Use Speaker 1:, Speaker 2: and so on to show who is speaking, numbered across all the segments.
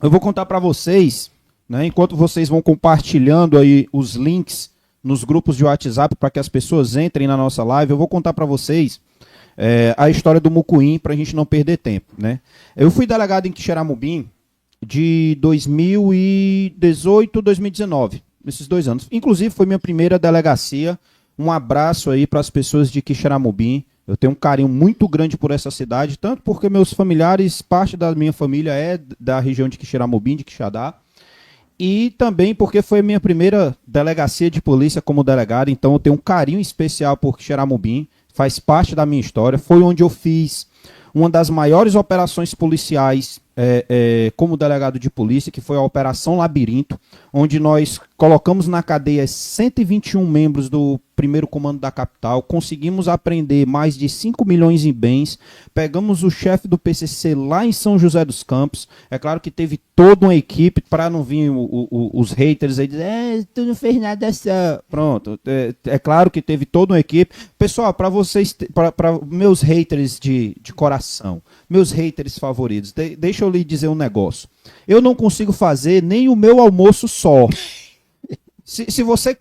Speaker 1: Eu vou contar para vocês, né, enquanto vocês vão compartilhando aí os links nos grupos de WhatsApp para que as pessoas entrem na nossa live, eu vou contar para vocês a história do Mucuim para a gente não perder tempo, né? Eu fui delegado em Quixeramobim de 2018, 2019, esses 2 anos. Inclusive foi minha primeira delegacia. Um abraço aí para as pessoas de Quixeramobim. Eu tenho um carinho muito grande por essa cidade, tanto porque meus familiares, parte da minha família é da região de Quixeramobim, de Quixadá, e também porque foi a minha primeira delegacia de polícia como delegado, então eu tenho um carinho especial por Quixeramobim, faz parte da minha história. Foi onde eu fiz uma das maiores operações policiais como delegado de polícia, que foi a Operação Labirinto, onde nós colocamos na cadeia 121 membros do primeiro comando da capital, conseguimos apreender mais de 5 milhões em bens, pegamos o chefe do PCC lá em São José dos Campos. É claro que teve toda uma equipe, para não vir os haters aí dizer, tu não fez nada só. Pronto, é claro que teve toda uma equipe. Pessoal, para vocês, para meus haters de coração, meus haters favoritos, deixa eu lhe dizer um negócio. Eu não consigo fazer nem o meu almoço só. Se você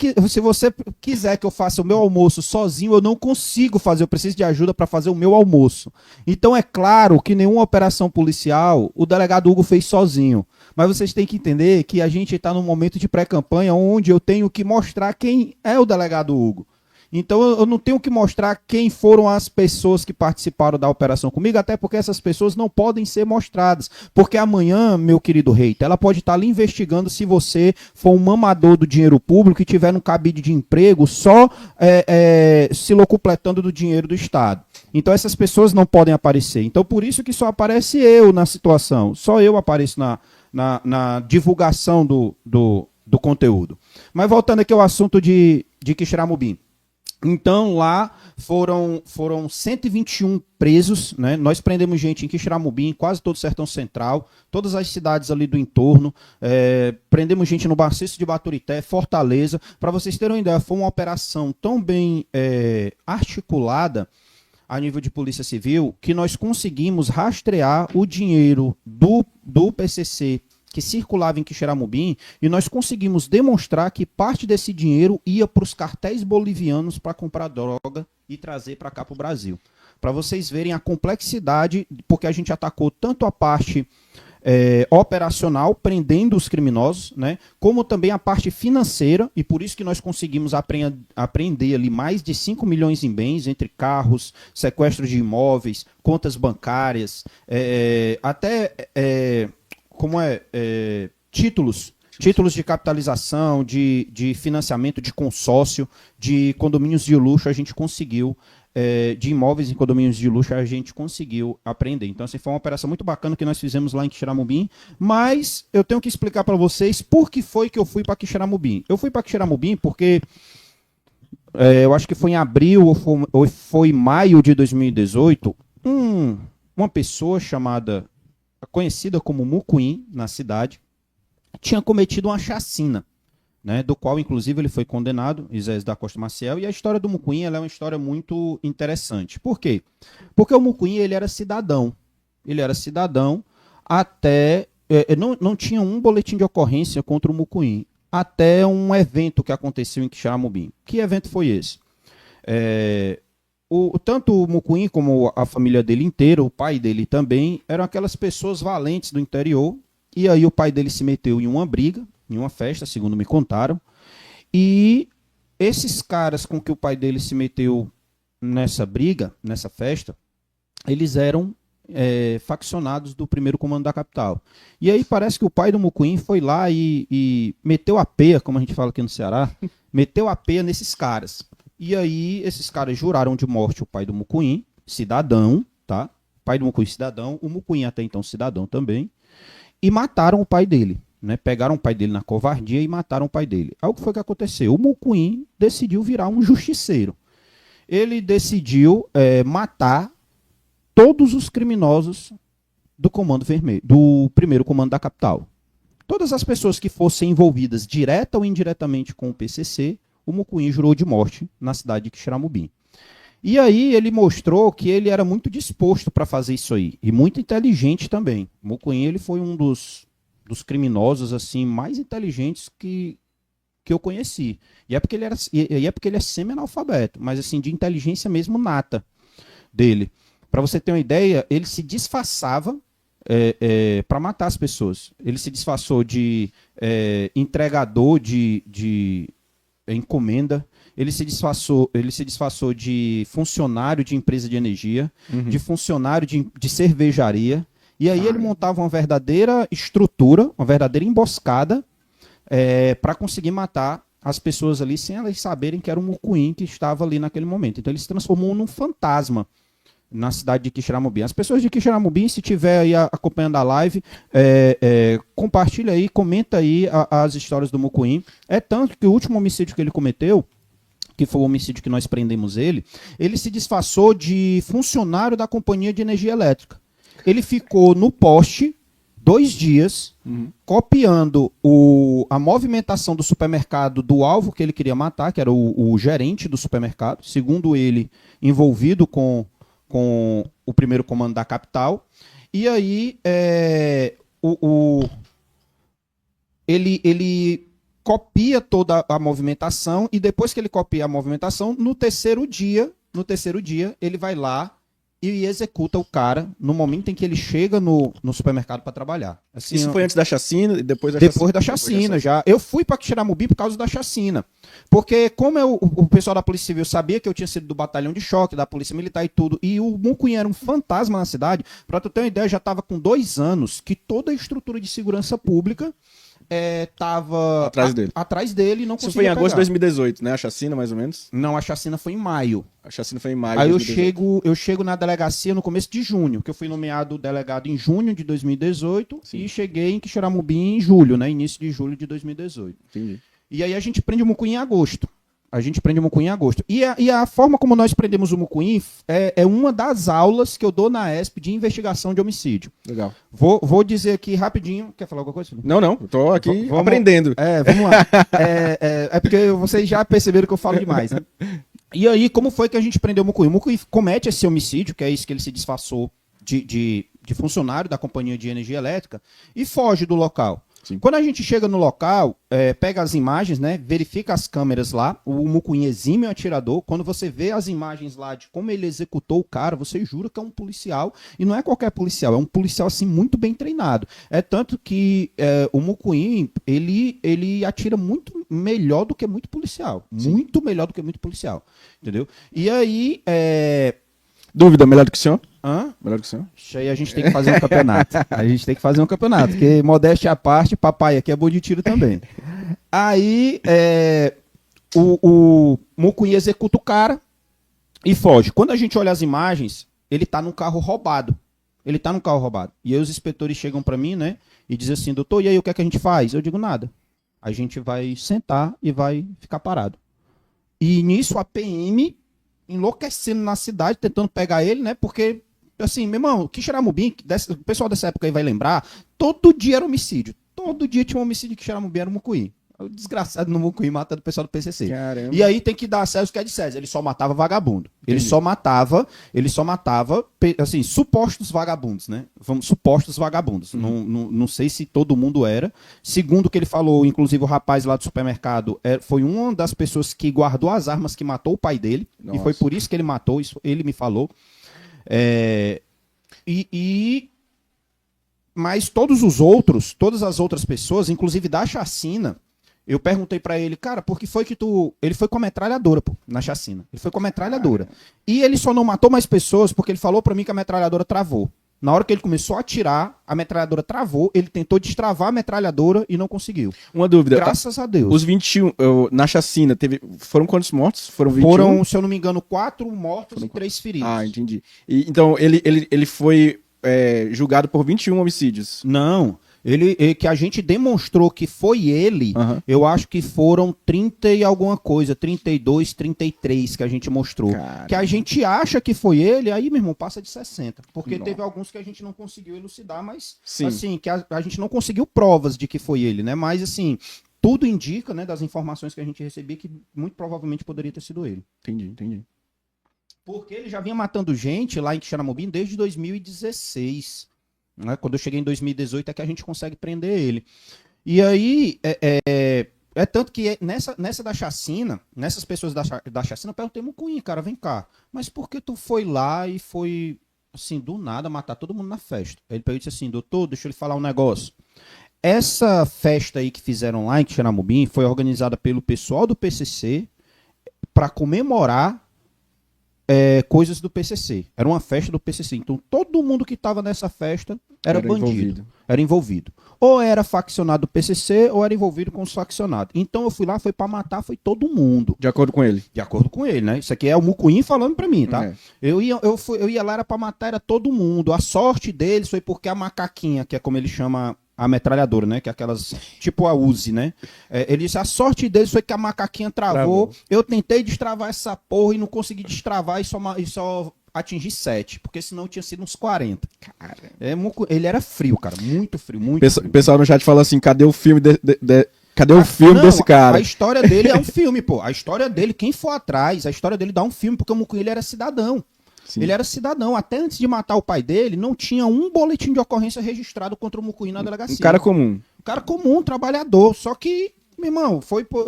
Speaker 1: quiser que eu faça o meu almoço sozinho, eu não consigo fazer. Eu preciso de ajuda para fazer o meu almoço. Então é claro que nenhuma operação policial o delegado Hugo fez sozinho. Mas vocês têm que entender que a gente está num momento de pré-campanha onde eu tenho que mostrar quem é o delegado Hugo. Então eu não tenho que mostrar quem foram as pessoas que participaram da operação comigo, até porque essas pessoas não podem ser mostradas. Porque amanhã, meu querido Reiter, ela pode estar ali investigando se você for um mamador do dinheiro público e tiver um cabide de emprego só se locupletando do dinheiro do Estado. Então essas pessoas não podem aparecer. Então por isso que só aparece eu na situação. Só eu apareço na divulgação do conteúdo. Mas voltando aqui ao assunto de Quixeramobim. Então lá foram 121 presos, né? Nós prendemos gente em Quixeramobim, quase todo o Sertão Central, todas as cidades ali do entorno, prendemos gente no Baciço de Baturité, Fortaleza. Para vocês terem uma ideia, foi uma operação tão bem articulada a nível de Polícia Civil que nós conseguimos rastrear o dinheiro do PCC que circulava em Quixeramobim, e nós conseguimos demonstrar que parte desse dinheiro ia para os cartéis bolivianos para comprar droga e trazer para cá para o Brasil. Para vocês verem a complexidade, porque a gente atacou tanto a parte operacional, prendendo os criminosos, né, como também a parte financeira, e por isso que nós conseguimos apreender ali mais de 5 milhões em bens, entre carros, sequestros de imóveis, contas bancárias, títulos de capitalização, de financiamento, de consórcio, de condomínios de luxo, a gente conseguiu, de imóveis em condomínios de luxo, a gente conseguiu apreender. Então, assim, foi uma operação muito bacana que nós fizemos lá em Quixeramobim, mas eu tenho que explicar para vocês por que foi que eu fui para Quixeramobim. Eu fui para Quixeramobim porque eu acho que foi em abril ou foi em maio de 2018, uma pessoa conhecida como Mucuim, na cidade, tinha cometido uma chacina, né, do qual, inclusive, ele foi condenado, Isaías da Costa Maciel, e a história do Mucuim é uma história muito interessante. Por quê? Porque o Mucuim, ele era cidadão até... não tinha um boletim de ocorrência contra o Mucuim, até um evento que aconteceu em Quixeramobim. Que evento foi esse? Tanto o Mucuim como a família dele inteira, o pai dele também, eram aquelas pessoas valentes do interior. E aí o pai dele se meteu em uma briga, em uma festa, segundo me contaram. E esses caras com que o pai dele se meteu nessa briga, nessa festa, eles eram faccionados do primeiro comando da capital. E aí parece que o pai do Mucuim foi lá e meteu a peia, como a gente fala aqui no Ceará, meteu a peia nesses caras. E aí, esses caras juraram de morte o pai do Mucuim, cidadão, tá? Pai do Mucuim, cidadão. O Mucuim, até então, cidadão também. E mataram o pai dele, né? Pegaram o pai dele na covardia e mataram o pai dele. Aí o que foi que aconteceu? O Mucuim decidiu virar um justiceiro. Ele decidiu matar todos os criminosos do Comando Vermelho, do primeiro comando da capital. Todas as pessoas que fossem envolvidas direta ou indiretamente com o PCC, o Mucuim jurou de morte na cidade de Quixeramobim. E aí ele mostrou que ele era muito disposto para fazer isso aí, e muito inteligente também. O Mucuim, ele foi um dos dos criminosos assim mais inteligentes que eu conheci. E é porque ele é semi-analfabeto, mas assim, de inteligência mesmo nata dele. Para você ter uma ideia, ele se disfarçava para matar as pessoas. Ele se disfarçou de entregador de encomenda. Ele se disfarçou de funcionário de empresa de energia, de funcionário de cervejaria. E aí ele montava uma verdadeira estrutura, uma verdadeira emboscada para conseguir matar as pessoas ali sem elas saberem que era um mucuim que estava ali naquele momento. Então ele se transformou num fantasma na cidade de Quixeramobim. As pessoas de Quixeramobim, se estiver aí acompanhando a live, compartilha aí, comenta aí as histórias do mucuim. É tanto que o último homicídio que ele cometeu, que foi o homicídio que nós prendemos ele se disfarçou de funcionário da companhia de energia elétrica. Ele ficou no poste 2 dias, copiando a movimentação do supermercado do alvo que ele queria matar, que era o gerente do supermercado, segundo ele, envolvido com o primeiro comando da capital. E aí, ele copia toda a movimentação, e depois que ele copia a movimentação, no terceiro dia, ele vai lá e executa o cara no momento em que ele chega no supermercado para trabalhar. Assim,
Speaker 2: isso foi antes da chacina e depois da
Speaker 1: depois da chacina já. Eu fui para Quixeramobim por causa da chacina. Porque como o pessoal da Polícia Civil sabia que eu tinha sido do batalhão de choque, da Polícia Militar e tudo, e o mucuim era um fantasma na cidade, para tu ter uma ideia, já estava com 2 anos que toda a estrutura de segurança pública estava atrás dele e não conseguia
Speaker 2: Isso foi em agosto de
Speaker 1: pegar.
Speaker 2: 2018, né? A chacina, mais ou menos?
Speaker 1: Não, a chacina foi em maio.
Speaker 2: A chacina foi em maio.
Speaker 1: Aí
Speaker 2: de 2018.
Speaker 1: eu chego na delegacia no começo de junho, que eu fui nomeado delegado em junho de 2018. Sim. E cheguei em Quixeramobim em julho, né? Início de julho de 2018.
Speaker 2: Entendi.
Speaker 1: E aí a gente prende o mucuim em agosto. E a forma como nós prendemos o mucuim é uma das aulas que eu dou na ESP de investigação de homicídio.
Speaker 2: Legal.
Speaker 1: Vou dizer aqui rapidinho. Quer falar alguma coisa, Felipe?
Speaker 2: Não. Eu tô aqui aprendendo.
Speaker 1: Vamos lá. É porque vocês já perceberam que eu falo demais, né? E aí, como foi que a gente prendeu o mucuim? O mucuim comete esse homicídio, que é isso que ele se disfarçou de funcionário da companhia de energia elétrica, e foge do local. Sim. Quando a gente chega no local, pega as imagens, né, verifica as câmeras lá, o mucuim exime o atirador. Quando você vê as imagens lá de como ele executou o cara, você jura que é um policial, e não é qualquer policial, é um policial assim muito bem treinado. É tanto que o mucuim, ele atira muito melhor do que muito policial. Sim. Muito melhor do que muito policial, entendeu? E aí...
Speaker 2: Dúvida, melhor do que o senhor?
Speaker 1: Hã?
Speaker 2: Melhor do que o senhor?
Speaker 1: Aí a gente tem que fazer um campeonato. Porque modéstia à parte, papai aqui é bom de tiro também. Aí o mucuim executa o cara e foge. Quando a gente olha as imagens, ele tá num carro roubado. E aí os inspetores chegam para mim, né, e dizem assim: doutor, e aí o que é que a gente faz? Eu digo: nada. A gente vai sentar e vai ficar parado. E nisso a PM enlouquecendo na cidade, tentando pegar ele, né? Porque, assim, meu irmão, Quixeramobim, o pessoal dessa época aí vai lembrar, todo dia era homicídio. Todo dia tinha um homicídio em Quixeramobim, era um mucuim. O desgraçado no mucuim matando o pessoal do PCC.
Speaker 2: Caramba.
Speaker 1: E aí tem que dar a César o que é de César. Ele só matava vagabundo. Ele só matava, assim, supostos vagabundos, né? Supostos vagabundos. Não sei se todo mundo era. Segundo o que ele falou, inclusive o rapaz lá do supermercado foi uma das pessoas que guardou as armas que matou o pai dele. Nossa. E foi por isso que ele matou, isso ele me falou. Mas todas as outras pessoas, inclusive da chacina, eu perguntei pra ele: cara, por que foi que tu... Ele foi com a metralhadora, pô, na chacina. Ele foi com a metralhadora. E ele só não matou mais pessoas porque ele falou pra mim que a metralhadora travou. Na hora que ele começou a atirar, a metralhadora travou, ele tentou destravar a metralhadora e não conseguiu.
Speaker 2: Uma dúvida.
Speaker 1: Graças a Deus.
Speaker 2: Os 21, na chacina, foram quantos mortos? Foram 21?
Speaker 1: Foram, se eu não me engano, 4 mortos e 3 feridos.
Speaker 2: Ah, entendi. Então, ele foi julgado por 21 homicídios?
Speaker 1: Não. Que a gente demonstrou que foi ele, eu acho que foram 30 e alguma coisa, 32, 33 que a gente mostrou. Caramba. Que a gente acha que foi ele, aí, meu irmão, passa de 60. Porque teve alguns que a gente não conseguiu elucidar, mas, sim, assim, que a gente não conseguiu provas de que foi ele, né? Mas, assim, tudo indica, né, das informações que a gente recebia, que muito provavelmente poderia ter sido ele.
Speaker 2: Entendi. Porque
Speaker 1: ele já vinha matando gente lá em Quixeramobim desde 2016. né? Quando eu cheguei em 2018 é que a gente consegue prender ele. E aí, é tanto que nessa da chacina, nessas pessoas da chacina, eu perguntei, Mucunha, cara, vem cá, mas por que tu foi lá e foi, assim, do nada, matar todo mundo na festa? Ele pegou e disse assim, doutor, deixa eu lhe falar um negócio. Essa festa aí que fizeram lá em Quixeramobim foi organizada pelo pessoal do PCC para comemorar coisas do PCC. Era uma festa do PCC. Então, todo mundo que estava nessa festa era bandido. Era envolvido. Ou era faccionado do PCC, ou era envolvido com os faccionados. Então, eu fui lá, foi para matar, foi todo mundo.
Speaker 2: De acordo com ele.
Speaker 1: De acordo com ele, né? Isso aqui é o Mucunha falando para mim, tá? Eu ia lá, era para matar, era todo mundo. A sorte deles foi porque a macaquinha, que é como ele chama a metralhadora, né? Que é aquelas, tipo a Uzi, né? Ele disse, a sorte deles foi que a macaquinha travou. Eu tentei destravar essa porra e não consegui destravar e só atingi 7, porque senão tinha sido uns 40. Cara, ele era frio, cara, muito frio, muito frio.
Speaker 2: O pessoal no chat fala assim, cadê o filme cadê o filme desse cara?
Speaker 1: A história dele é um filme, pô. A história dele, quem for atrás, a história dele dá um filme, porque o Mucunha, ele era cidadão. Sim. Ele era cidadão. Até antes de matar o pai dele, não tinha um boletim de ocorrência registrado contra o Mucunha na delegacia.
Speaker 2: Um cara comum.
Speaker 1: Um cara comum, um trabalhador. Só que, meu irmão,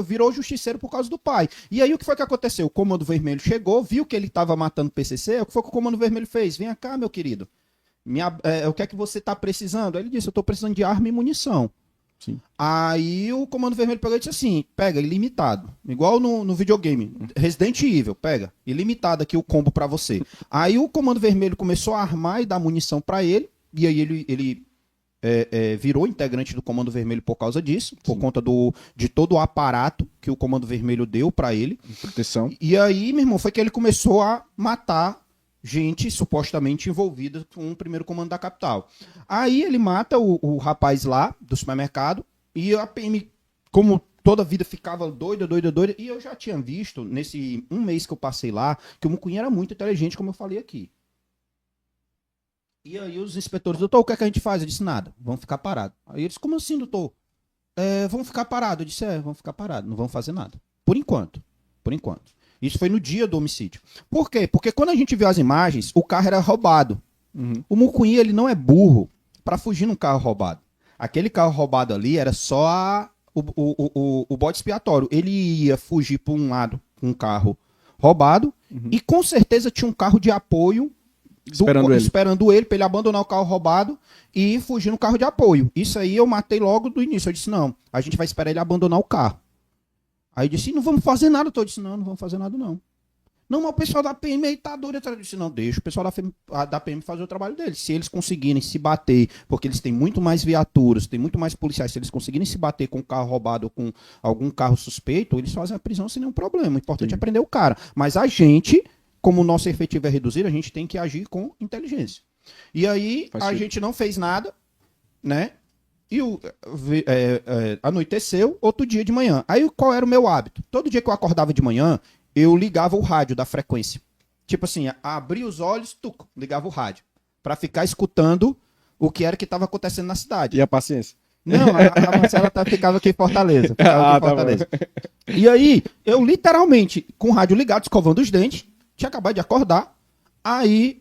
Speaker 1: virou justiceiro por causa do pai. E aí o que foi que aconteceu? O Comando Vermelho chegou, viu que ele estava matando o PCC. O que foi que o Comando Vermelho fez? Vem cá, meu querido. O que é que você está precisando? Aí ele disse, eu estou precisando de arma e munição.
Speaker 2: Sim.
Speaker 1: Aí o Comando Vermelho pegou e disse assim, pega, ilimitado. Igual no videogame, Resident Evil, pega, ilimitado aqui o combo pra você. Aí o Comando Vermelho começou a armar e dar munição pra ele, e aí ele virou integrante do Comando Vermelho por causa disso, por conta de todo o aparato que o Comando Vermelho deu pra ele.
Speaker 2: Proteção.
Speaker 1: E aí, meu irmão, foi que ele começou a matar gente supostamente envolvida com o primeiro comando da capital. Aí ele mata o rapaz lá do supermercado e a PM, como toda a vida ficava doida, e eu já tinha visto nesse um mês que eu passei lá que o Mucunha era muito inteligente, como eu falei aqui. E aí os inspetores, doutor, o que é que a gente faz? Eu disse, nada, vamos ficar parados. Aí eles, como assim, doutor? Vamos ficar parados. Eu disse, vamos ficar parados, não vamos fazer nada. Por enquanto. Isso foi no dia do homicídio. Por quê? Porque quando a gente viu as imagens, o carro era roubado. Uhum. O Mucunha, ele não é burro para fugir num carro roubado. Aquele carro roubado ali era só o bode expiatório. Ele ia fugir por um lado com um carro roubado e com certeza tinha um carro de apoio esperando ele para ele abandonar o carro roubado e fugir no carro de apoio. Isso aí eu matei logo do início. Eu disse, não, a gente vai esperar ele abandonar o carro. Aí eu disse, não vamos fazer nada. Eu disse, não vamos fazer nada, não. Não, mas o pessoal da PM aí tá doido. Eu disse, não, deixa o pessoal da PM fazer o trabalho deles. Se eles conseguirem se bater, porque eles têm muito mais viaturas, tem muito mais policiais, se eles conseguirem se bater com um carro roubado ou com algum carro suspeito, eles fazem a prisão sem nenhum problema. O importante é prender o cara. Mas a gente, como o nosso efetivo é reduzido, a gente tem que agir com inteligência. E aí, a gente não fez nada, né? E anoiteceu, outro dia de manhã. Aí qual era o meu hábito? Todo dia que eu acordava de manhã, eu ligava o rádio da frequência. Tipo assim, abria os olhos, ligava o rádio. Pra ficar escutando o que era que estava acontecendo na cidade.
Speaker 2: E a paciência?
Speaker 1: Não, a Marcela ficava aqui em Fortaleza. E aí, eu literalmente, com o rádio ligado, escovando os dentes, tinha acabado de acordar, aí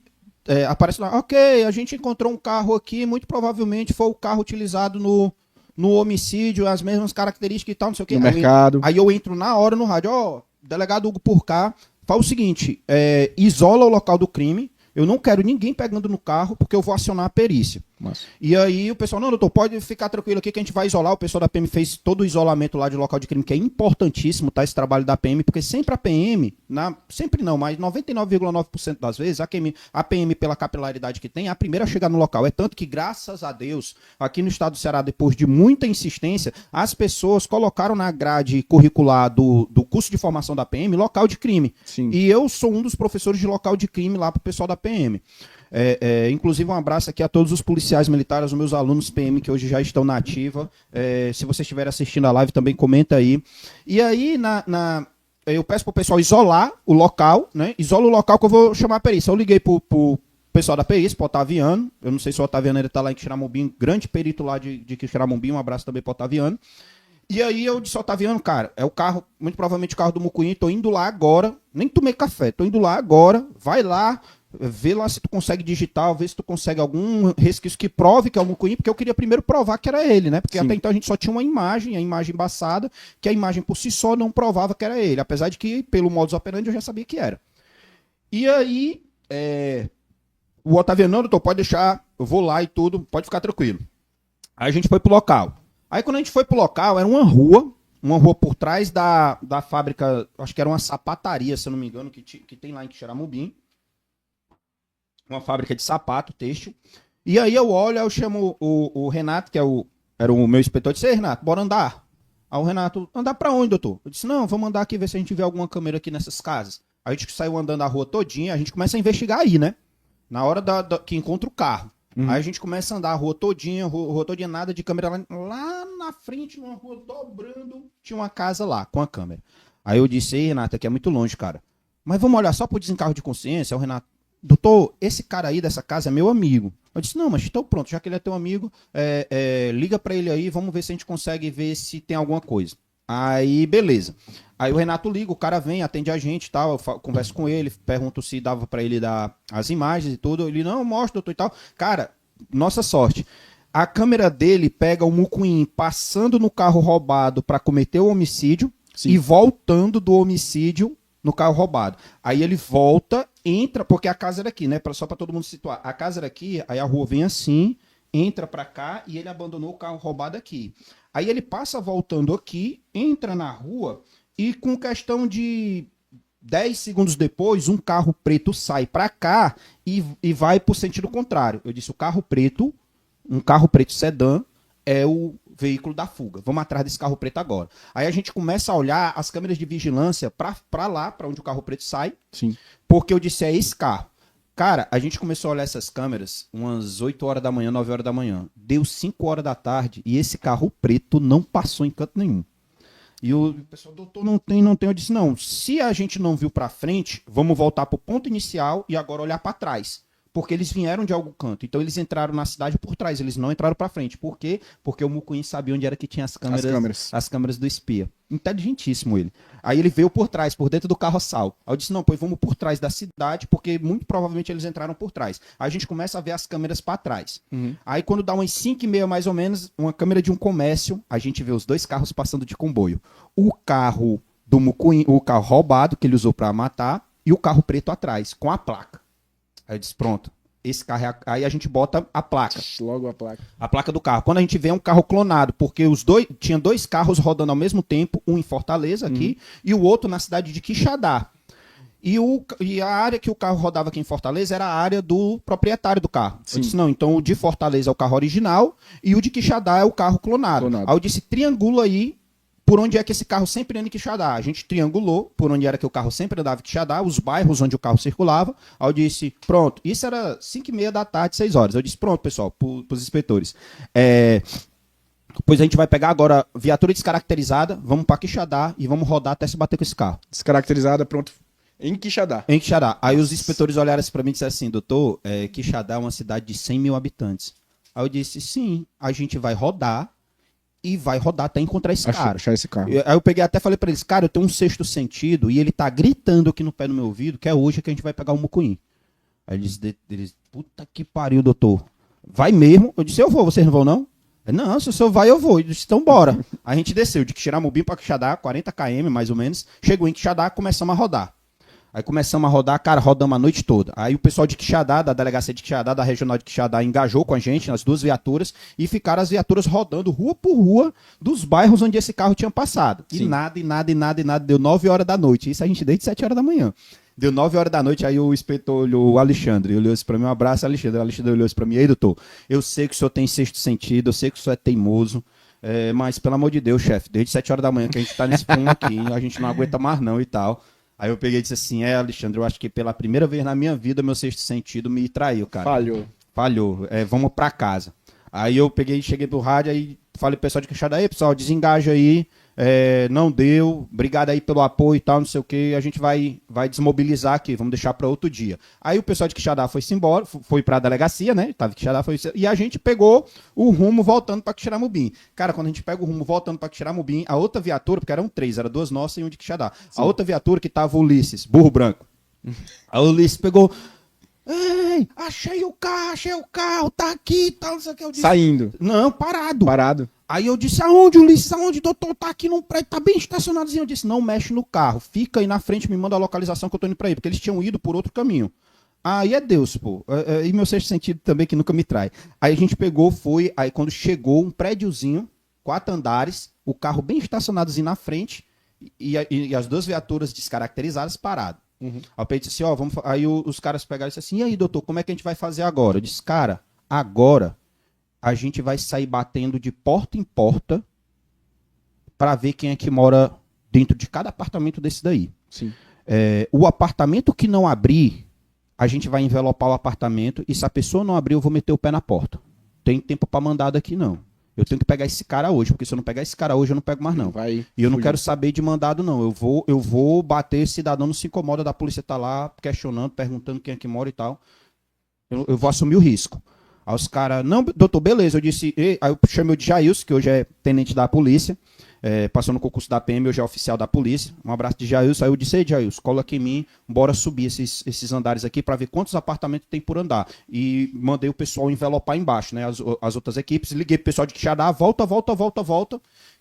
Speaker 1: aparece lá, ok, a gente encontrou um carro aqui, muito provavelmente foi o carro utilizado no homicídio, as mesmas características e tal, não sei o que.
Speaker 2: No mercado.
Speaker 1: Aí eu entro na hora no rádio, delegado Hugo por cá, fala o seguinte, isola o local do crime, eu não quero ninguém pegando no carro, porque eu vou acionar a perícia. Nossa. E aí o pessoal, não, doutor, pode ficar tranquilo aqui que a gente vai isolar. O pessoal da PM fez todo o isolamento lá de local de crime, que é importantíssimo, tá, esse trabalho da PM, porque sempre a PM, sempre não, mas 99,9% das vezes, a PM, pela capilaridade que tem, é a primeira a chegar no local. É tanto que, graças a Deus, aqui no estado do Ceará, depois de muita insistência, as pessoas colocaram na grade curricular do curso de formação da PM local de crime.
Speaker 2: Sim.
Speaker 1: E eu sou um dos professores de local de crime lá pro pessoal da PM. Inclusive um abraço aqui a todos os policiais militares, os meus alunos PM que hoje já estão na ativa. Se vocês estiverem assistindo a live, também comenta aí. E aí eu peço pro pessoal isolar o local, né? Isola o local que eu vou chamar a perícia. Eu liguei pro pessoal da perícia, pro Otaviano. Eu não sei se o Otaviano ainda tá lá em Quixeramobim, grande perito lá de Quixeramobim. Um abraço também pro Otaviano. E aí eu disse, Otaviano, cara, é o carro, muito provavelmente o carro do Mucunha, tô indo lá agora, nem tomei café, tô indo lá agora, vai lá, vê lá se tu consegue digitar, vê se tu consegue algum resquício que prove que é o Mucuim, porque eu queria primeiro provar que era ele, né? Porque
Speaker 2: Sim.
Speaker 1: até então a gente só tinha uma imagem, a imagem embaçada, que a imagem por si só não provava que era ele, apesar de que, pelo modus operandi, eu já sabia que era. E aí, o Otaviano, não, doutor, pode deixar, eu vou lá e tudo, pode ficar tranquilo. Aí a gente foi pro local. Aí quando a gente foi pro local, era uma rua por trás da fábrica, acho que era uma sapataria, se eu não me engano, que tem lá em Quixeramobim. Uma fábrica de sapato, têxtil. E aí eu olho, eu chamo o Renato, que era o meu inspetor, eu disse, ei, Renato, bora andar. Aí o Renato, andar pra onde, doutor? Eu disse, não, vamos andar aqui, ver se a gente vê alguma câmera aqui nessas casas. Aí a gente saiu andando a rua todinha, a gente começa a investigar aí, né? Na hora que encontra o carro. Aí a gente começa a andar a rua todinha, nada de câmera lá na frente, numa rua dobrando, tinha uma casa lá, com a câmera. Aí eu disse, ei, Renato, aqui é muito longe, cara. Mas vamos olhar só pro desencargo de consciência. Aí o Renato, doutor, esse cara aí dessa casa é meu amigo. Eu disse, não, mas então pronto, já que ele é teu amigo, liga pra ele aí, vamos ver se a gente consegue ver se tem alguma coisa. Aí, beleza. Aí o Renato liga, o cara vem, atende a gente e tal, eu converso com ele, pergunto se dava pra ele dar as imagens e tudo. Ele, não, mostra, doutor e tal. Cara, nossa sorte. A câmera dele pega o Mucuim passando no carro roubado pra cometer o homicídio. Sim. E voltando do homicídio no carro roubado. Aí ele volta, entra, porque a casa era aqui, né? Só pra todo mundo situar. A casa era aqui, aí a rua vem assim, entra pra cá e ele abandonou o carro roubado aqui. Aí ele passa voltando aqui, entra na rua e com questão de 10 segundos depois, um carro preto sai pra cá e vai pro sentido contrário. Eu disse, um carro preto sedã é o veículo da fuga. Vamos atrás desse carro preto agora. Aí a gente começa a olhar as câmeras de vigilância pra lá, pra onde o carro preto sai.
Speaker 2: Sim.
Speaker 1: Porque eu disse, é esse carro. Cara, a gente começou a olhar essas câmeras umas 8 horas da manhã, 9 horas da manhã. Deu 5 horas da tarde e esse carro preto não passou em canto nenhum. E o pessoal, doutor, não tem. Eu disse, não, se a gente não viu pra frente, vamos voltar pro ponto inicial e agora olhar pra trás. Porque eles vieram de algum canto. Então eles entraram na cidade por trás, eles não entraram pra frente. Por quê? Porque o Mucuim sabia onde era que tinha as câmeras do espia. Inteligentíssimo ele. Aí ele veio por trás, por dentro do carroçal. Aí eu disse, não, pois vamos por trás da cidade, porque muito provavelmente eles entraram por trás. Aí a gente começa a ver as câmeras pra trás. Aí quando dá umas 5h30 mais ou menos, uma câmera de um comércio, a gente vê os 2 carros passando de comboio. O carro do Mucuim, o carro roubado, que ele usou pra matar, e o carro preto atrás, com a placa. Aí eu disse, pronto, esse carro é aí a gente bota a placa.
Speaker 2: Logo a placa.
Speaker 1: A placa do carro. Quando a gente vê um carro clonado, porque tinha 2 carros rodando ao mesmo tempo, um em Fortaleza aqui, e o outro na cidade de Quixadá. E a área que o carro rodava aqui em Fortaleza era a área do proprietário do carro. Sim. Eu disse, não, então o de Fortaleza é o carro original e o de Quixadá é o carro clonado. Aí eu disse, triangula aí por onde é que esse carro sempre anda em Quixadá. A gente triangulou por onde era que o carro sempre andava em Quixadá, os bairros onde o carro circulava. Aí eu disse, pronto, isso era 5h30 da tarde, 6 horas. Eu disse, pronto, pessoal, pros inspetores. Pois a gente vai pegar agora viatura descaracterizada, vamos pra Quixadá e vamos rodar até se bater com esse carro.
Speaker 2: Descaracterizada, pronto. Em Quixadá.
Speaker 1: Em Quixadá. Aí os inspetores olharam assim pra mim e disseram assim, doutor, Quixadá é uma cidade de 100 mil habitantes. Aí eu disse, sim, a gente vai rodar e vai rodar até encontrar esse cara.
Speaker 2: Achar esse carro.
Speaker 1: Aí eu peguei até falei pra eles, cara, eu tenho um sexto sentido e ele tá gritando aqui no pé do meu ouvido que é hoje que a gente vai pegar o Mucuim. Aí eles, puta que pariu, doutor. Vai mesmo? Eu disse, eu vou, vocês não vão não? Não, se o senhor vai, eu vou. Eu disse, então bora. A gente desceu de Quixeramobim pra Quixadá, 40 km mais ou menos. Chegou em Quixadá, começamos a rodar. Aí começamos a rodar, cara, rodamos a noite toda. Aí o pessoal de Quixadá, da delegacia de Quixadá, da regional de Quixadá, engajou com a gente nas 2 viaturas e ficaram as viaturas rodando rua por rua dos bairros onde esse carro tinha passado. Sim. E nada. Deu 9 horas da noite. Isso a gente desde 7 horas da manhã. Deu 9 horas da noite, aí o inspetor olhou, o Alexandre, olhou isso pra mim, um abraço, Alexandre. O Alexandre olhou isso pra mim, ei, doutor, eu sei que o senhor tem sexto sentido, eu sei que o senhor é teimoso, mas pelo amor de Deus, chefe, desde 7 horas da manhã que a gente tá nesse fumo aqui, a gente não aguenta mais não e tal. Aí eu peguei e disse assim, Alexandre, eu acho que pela primeira vez na minha vida, meu sexto sentido me traiu, cara. Falhou, vamos pra casa. Aí eu peguei, cheguei pro rádio, aí falei pro pessoal de Quixadá, aí pessoal, desengaja aí, não deu, obrigado aí pelo apoio e tal, não sei o que, a gente vai desmobilizar aqui, vamos deixar para outro dia. Aí o pessoal de Quixadá foi-se embora, foi pra delegacia, né, tava em Quixadá, e a gente pegou o rumo voltando pra Quixeramobim. Cara, quando a gente pega o rumo voltando pra Quixeramobim, a outra viatura, porque eram 3, era 2 nossas e um de Quixadá, a outra viatura que tava o Ulisses, burro branco. Aí o Ulisses pegou... Ei, achei o carro, tá aqui, tá, não sei o que. Eu disse,
Speaker 2: Saindo.
Speaker 1: não, parado.
Speaker 2: Parado.
Speaker 1: Aí eu disse, aonde, Ulisses, aonde, doutor, tá aqui num prédio, tá bem estacionadozinho. Eu disse, não mexe no carro, fica aí na frente, me manda a localização que eu tô indo pra aí, porque eles tinham ido por outro caminho. Aí é Deus, pô. E meu sexto sentido também, que nunca me trai. Aí a gente pegou, foi, aí quando chegou um prédiozinho, 4 andares, o carro bem estacionadozinho na frente, e as 2 viaturas descaracterizadas parado. Aí o Pedro disse assim, ó, aí os caras pegaram e disseram assim, e aí, doutor, como é que a gente vai fazer agora? Eu disse, cara, agora a gente vai sair batendo de porta em porta para ver quem é que mora dentro de cada apartamento desse daí.
Speaker 2: Sim.
Speaker 1: O apartamento que não abrir, a gente vai envelopar o apartamento e se a pessoa não abrir, eu vou meter o pé na porta. Tem tempo para mandado aqui, não. Eu tenho que pegar esse cara hoje, porque se eu não pegar esse cara hoje, eu não pego mais, não.
Speaker 2: Vai
Speaker 1: E eu não
Speaker 2: fugir.
Speaker 1: quero saber de mandado, não. Eu vou bater, cidadão não se incomoda da polícia tá lá questionando, perguntando quem é que mora e tal. Eu vou assumir o risco. Aí os caras, não, doutor, beleza. Eu disse, aí eu chamei o de Jailson, que hoje é tenente da polícia, passou no concurso da PM, hoje é oficial da polícia. Um abraço de Jailson. Aí eu disse, ei, Jailson, cola aqui em mim, bora subir esses andares aqui para ver quantos apartamentos tem por andar. E mandei o pessoal envelopar embaixo, né? As outras equipes. Liguei pro pessoal de Quixadá, volta,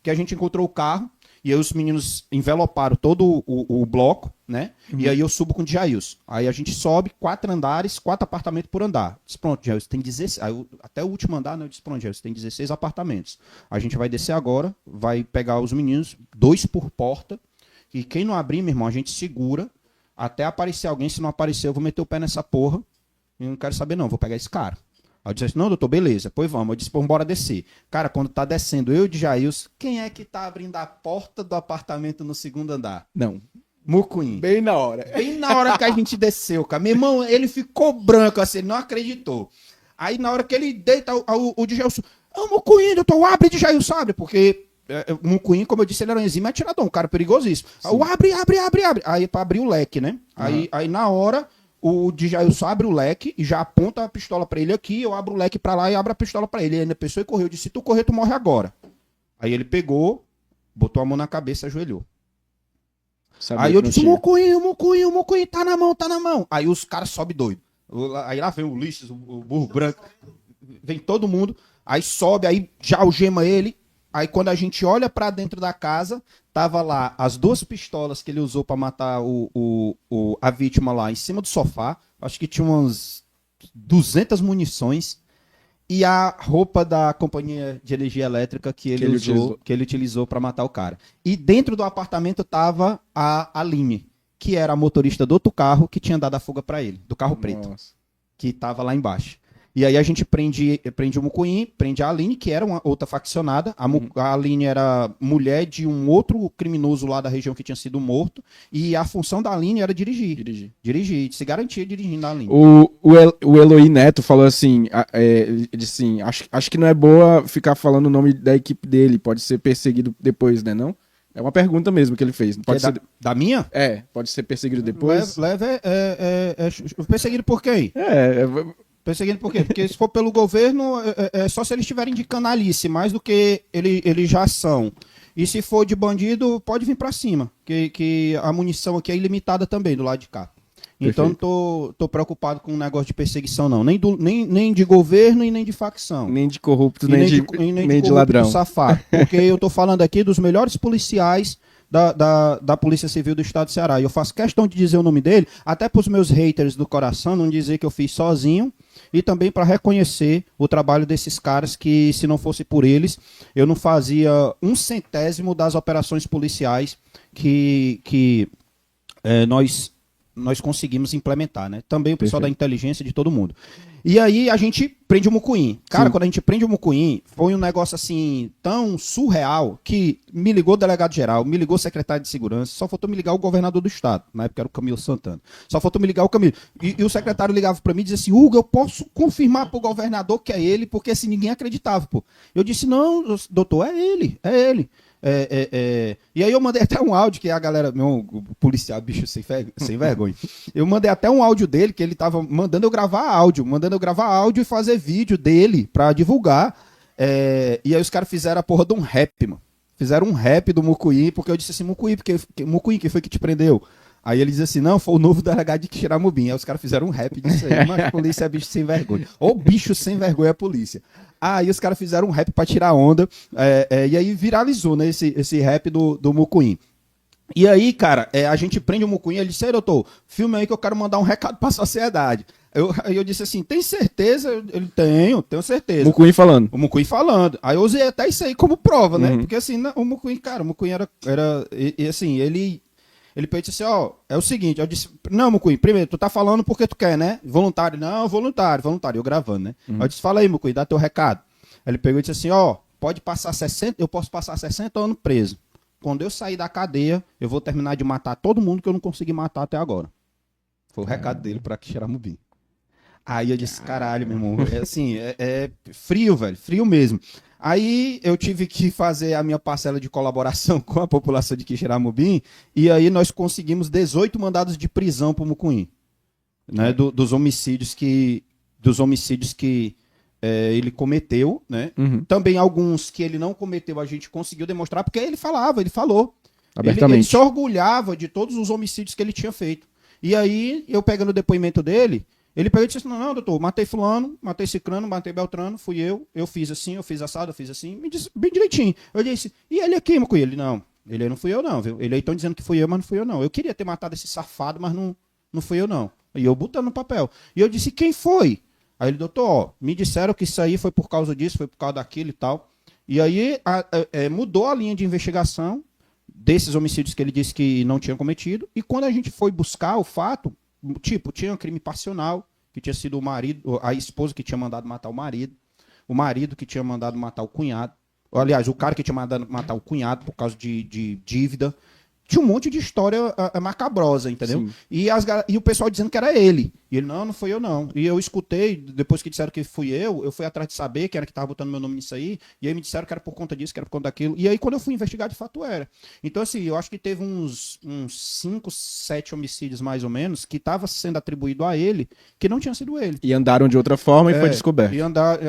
Speaker 1: que a gente encontrou o carro. E aí os meninos enveloparam todo o bloco, né? E aí eu subo com o Jailson. Aí a gente sobe 4 andares, 4 apartamentos por andar. Diz, pronto, Jailson, tem 16. Até o último andar, né? Eu disse, pronto, Jailson, tem 16 apartamentos. A gente vai descer agora, vai pegar os meninos, 2 por porta. E quem não abrir, meu irmão, a gente segura até aparecer alguém. Se não aparecer, eu vou meter o pé nessa porra. Eu não quero saber, não, vou pegar esse cara. Aí eu disse assim, não, doutor, beleza, pois vamos. Eu disse, pô, bora descer. Cara, quando tá descendo eu e o Jailson, quem é que tá abrindo a porta do apartamento no 2º andar?
Speaker 2: Não.
Speaker 1: Mucuim.
Speaker 2: Bem na hora.
Speaker 1: Bem na hora que a gente desceu, cara. Meu irmão, ele ficou branco assim, ele não acreditou. Aí na hora que ele deita, o Jailson, Mucuim, doutor, abre, Jailson, abre, porque o Mucuim, como eu disse, ele era um exímio atirador, um cara perigosíssimo. Abre. Aí pra abrir o leque, né? Aí na hora... O Jailson abre o leque e já aponta a pistola pra ele aqui, eu abro o leque pra lá e abro a pistola pra ele. Ele ainda pensou e correu. Eu disse, se tu correr, tu morre agora. Aí ele pegou, botou a mão na cabeça e ajoelhou.
Speaker 2: Sabia
Speaker 1: Aí eu
Speaker 2: que não
Speaker 1: disse,
Speaker 2: tinha.
Speaker 1: o Mucuim, tá na mão. Aí os caras sobem doido. Aí lá vem o Ulisses, o burro branco, vem todo mundo, aí sobe, aí já algema ele. Aí quando a gente olha pra dentro da casa, tava lá as 2 pistolas que ele usou pra matar a vítima lá em cima do sofá. Acho que tinha umas 200 munições. E a roupa da companhia de energia elétrica que ele utilizou para matar o cara. E dentro do apartamento tava a Aline, que era a motorista do outro carro que tinha dado a fuga para ele, do carro preto, que tava lá embaixo. E aí a gente prende o Mucuim, prende a Aline, que era uma outra faccionada. A Aline era mulher de um outro criminoso lá da região que tinha sido morto. E a função da Aline era dirigir. Se garantir dirigindo a Aline.
Speaker 2: O Eloy Neto falou assim, ele disse assim, acho que não é boa ficar falando o nome da equipe dele, pode ser perseguido depois, né não? É uma pergunta mesmo que ele fez. Pode ser
Speaker 1: da minha?
Speaker 2: pode ser perseguido depois.
Speaker 1: Perseguido por quem? Perseguindo por quê? Porque se for pelo governo, é só se eles estiverem de canalice, mais do que eles já são. E se for de bandido, pode vir pra cima, que a munição aqui é ilimitada também, do lado de cá. Então não tô preocupado com um negócio de perseguição, não. Nem de governo e nem de facção.
Speaker 2: Nem de corrupto, nem de ladrão.
Speaker 1: Safado. Porque eu tô falando aqui dos melhores policiais da Polícia Civil do Estado do Ceará. E eu faço questão de dizer o nome dele, até para os meus haters do coração, não dizer que eu fiz sozinho, e também para reconhecer o trabalho desses caras que, se não fosse por eles, eu não fazia 1/100º das operações policiais que nós conseguimos implementar, né? Também o pessoal da inteligência de todo mundo. E aí a gente prende o Mucuim. Cara, sim, quando a gente prende o Mucuim, foi um negócio assim tão surreal que me ligou o delegado-geral, me ligou o secretário de segurança, só faltou me ligar o governador do estado, na época era o Camilo Santana. Só faltou me ligar o Camilo. E o secretário ligava para mim e dizia assim, Hugo, eu posso confirmar pro governador que é ele, porque assim ninguém acreditava, pô. Eu disse, não, doutor, é ele. E aí eu mandei até um áudio que a galera, meu policial, bicho sem vergonha. Eu mandei até um áudio dele, que ele tava mandando eu gravar áudio e fazer vídeo dele pra divulgar. E aí os caras fizeram a porra de um rap, mano. Fizeram um rap do Mucuim, porque eu disse assim, Mucuim, quem foi que te prendeu? Aí ele diz assim, não, foi o novo delegado de Quixeramobim. Aí os caras fizeram um rap disso aí. Mas a polícia é bicho sem vergonha. Ou bicho sem vergonha é a polícia. Aí os caras fizeram um rap pra tirar onda. E aí viralizou, né, esse rap do Mucuim. E aí, cara, a gente prende o Mucuim, ele disse, doutor, filme aí que eu quero mandar um recado pra sociedade. Aí eu disse assim, tem certeza? Ele, tenho certeza.
Speaker 2: Mucuim falando.
Speaker 1: O Mucuim falando. Aí eu usei até isso aí como prova, né? Porque assim, o Mucuim, cara, o Mucuim era assim, ele disse assim, é o seguinte, eu disse, não, Mucuim, primeiro, tu tá falando porque tu quer, né? Voluntário, não, voluntário, eu gravando, né? Aí eu disse, fala aí, Mucuim, dá teu recado. Aí ele pegou e disse assim, pode passar 60, eu posso passar 60 anos preso. Quando eu sair da cadeia, eu vou terminar de matar todo mundo que eu não consegui matar até agora. Foi o recado dele pra Quixeramobim. Aí eu disse, caralho, meu irmão, assim, é frio, velho, frio mesmo. Aí eu tive que fazer a minha parcela de colaboração com a população de Quixeramobim, e aí nós conseguimos 18 mandados de prisão pro Mucuim, né, dos homicídios que ele cometeu, né? Também alguns que ele não cometeu a gente conseguiu demonstrar, porque ele falou.
Speaker 2: Abertamente.
Speaker 1: Ele se orgulhava de todos os homicídios que ele tinha feito. E aí, eu pegando o depoimento dele, ele pegou e disse assim, não, doutor, matei fulano, matei cicrano, matei beltrano, fui eu fiz assim, eu fiz assado, eu fiz assim, me disse bem direitinho. Eu disse, e ele aqui, Mucuim? Ele, não, ele aí não fui eu não, viu? Ele aí estão dizendo que fui eu, mas não fui eu não. Eu queria ter matado esse safado, mas não fui eu não. E eu botando no papel. E eu disse, quem foi? Aí ele, doutor, me disseram que isso aí foi por causa disso, foi por causa daquilo e tal. E aí mudou a linha de investigação desses homicídios que ele disse que não tinha cometido. E quando a gente foi buscar o fato, tipo, tinha um crime passional, que tinha sido o marido, a esposa que tinha mandado matar o marido que tinha mandado matar o cunhado. Aliás, o cara que tinha mandado matar o cunhado por causa de dívida. Tinha um monte de história macabrosa, entendeu? E o pessoal dizendo que era ele. E ele, não foi eu não. E eu escutei, depois que disseram que fui eu fui atrás de saber quem era que estava botando meu nome nisso aí, e aí me disseram que era por conta disso, que era por conta daquilo. E aí quando eu fui investigar, de fato era. Então assim, eu acho que teve uns 5, 7 homicídios mais ou menos, que estava sendo atribuído a ele, que não tinha sido ele.
Speaker 2: E andaram de outra forma e foi descoberto.
Speaker 1: E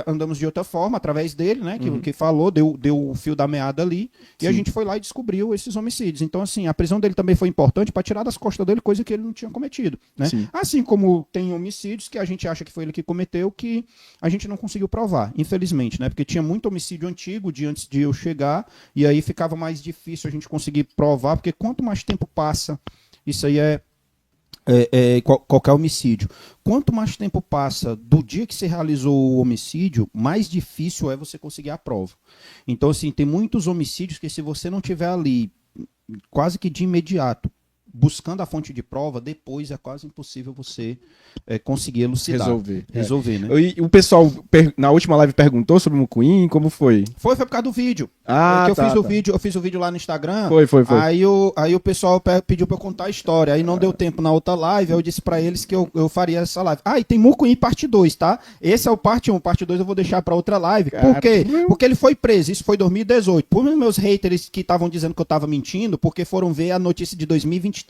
Speaker 1: andamos de outra forma, através dele, né, que falou, deu o fio da meada ali, e a gente foi lá e descobriu esses homicídios. Então assim, a prisão dele também foi importante para tirar das costas dele coisa que ele não tinha cometido, né? Assim como tem homicídios que a gente acha que foi ele que cometeu, que a gente não conseguiu provar, infelizmente, né? Porque tinha muito homicídio antigo de antes de eu chegar, e aí ficava mais difícil a gente conseguir provar, porque quanto mais tempo passa, isso aí qualquer homicídio. Quanto mais tempo passa do dia que se realizou o homicídio, mais difícil é você conseguir a prova. Então, assim, tem muitos homicídios que se você não tiver ali quase que de imediato buscando a fonte de prova, depois é quase impossível você conseguir elucidar. Resolver, né?
Speaker 2: E o pessoal na última live perguntou sobre o Mucuim, como foi?
Speaker 1: Foi por causa do vídeo. Eu fiz o vídeo lá no Instagram.
Speaker 2: Foi.
Speaker 1: Aí o pessoal pediu pra eu contar a história. Aí não deu tempo na outra live. Aí eu disse pra eles que eu faria essa live. E tem Mucuim parte 2, tá? Esse é o parte 1. Parte 2 eu vou deixar pra outra live. Por quê? Porque ele foi preso. Isso foi em 2018. Por meus haters que estavam dizendo que eu tava mentindo, porque foram ver a notícia de 2023.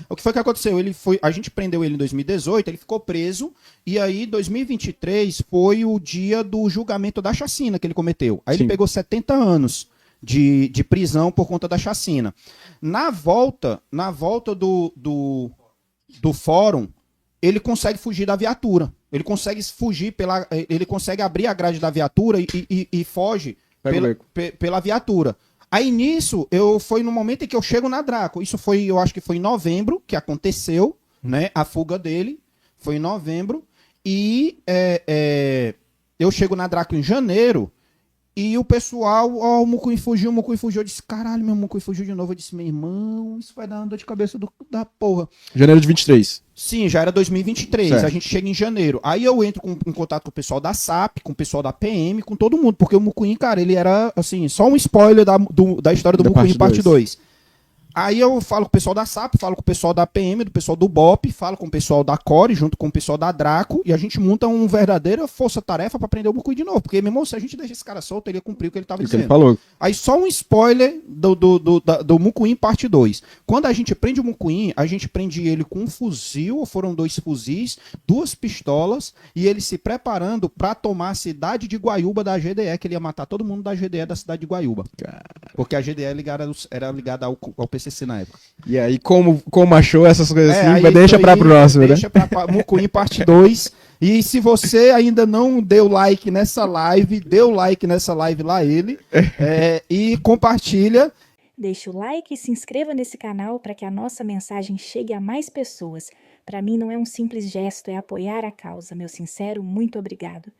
Speaker 1: O que foi que aconteceu? A gente prendeu ele em 2018, ele ficou preso. E aí, 2023 foi o dia do julgamento da chacina que ele cometeu. Aí ele pegou 70 anos de prisão por conta da chacina. Na volta do fórum, ele consegue fugir da viatura. Ele consegue fugir ele consegue abrir a grade da viatura e foge pela viatura. Aí nisso, foi no momento em que eu chego na Draco. Isso foi, eu acho que foi em novembro que aconteceu, né? A fuga dele foi em novembro. E eu chego na Draco em janeiro. E o pessoal, o Mucuim fugiu. Eu disse, caralho, meu Mucuim fugiu de novo. Eu disse, meu irmão, isso vai dar uma dor de cabeça da porra.
Speaker 2: Janeiro de 23.
Speaker 1: Sim, já era 2023. Certo. A gente chega em janeiro. Aí eu entro em contato com o pessoal da SAP, com o pessoal da PM, com todo mundo. Porque o Mucuim, cara, ele era, assim, só um spoiler da história do Mucuim parte 2. Aí eu falo com o pessoal da SAP, falo com o pessoal da PM, do pessoal do BOP, falo com o pessoal da Core, junto com o pessoal da Draco, e a gente monta uma verdadeira força-tarefa pra prender o Mucuim de novo. Porque, meu irmão, se a gente deixa esse cara solto, ele ia cumprir o que ele tava dizendo.
Speaker 2: Ele falou.
Speaker 1: Aí só um spoiler do Mucuim parte 2. Quando a gente prende o Mucuim, a gente prende ele com um fuzil, ou foram 2 fuzis, 2 pistolas, e ele se preparando pra tomar a cidade de Guaiúba da GDE, que ele ia matar todo mundo da GDE da cidade de Guaiúba. Porque a GDE era ligada ao PCC. TCC na época.
Speaker 2: E aí, como achou essas coisas assim,
Speaker 1: aí
Speaker 2: mas deixa pra próxima, né?
Speaker 1: Deixa pra Mucunhi parte 2. E se você ainda não deu like nessa live, dê o like nessa live lá e compartilha.
Speaker 3: Deixe o like e se inscreva nesse canal para que a nossa mensagem chegue a mais pessoas. Para mim não é um simples gesto, é apoiar a causa. Meu sincero muito obrigado.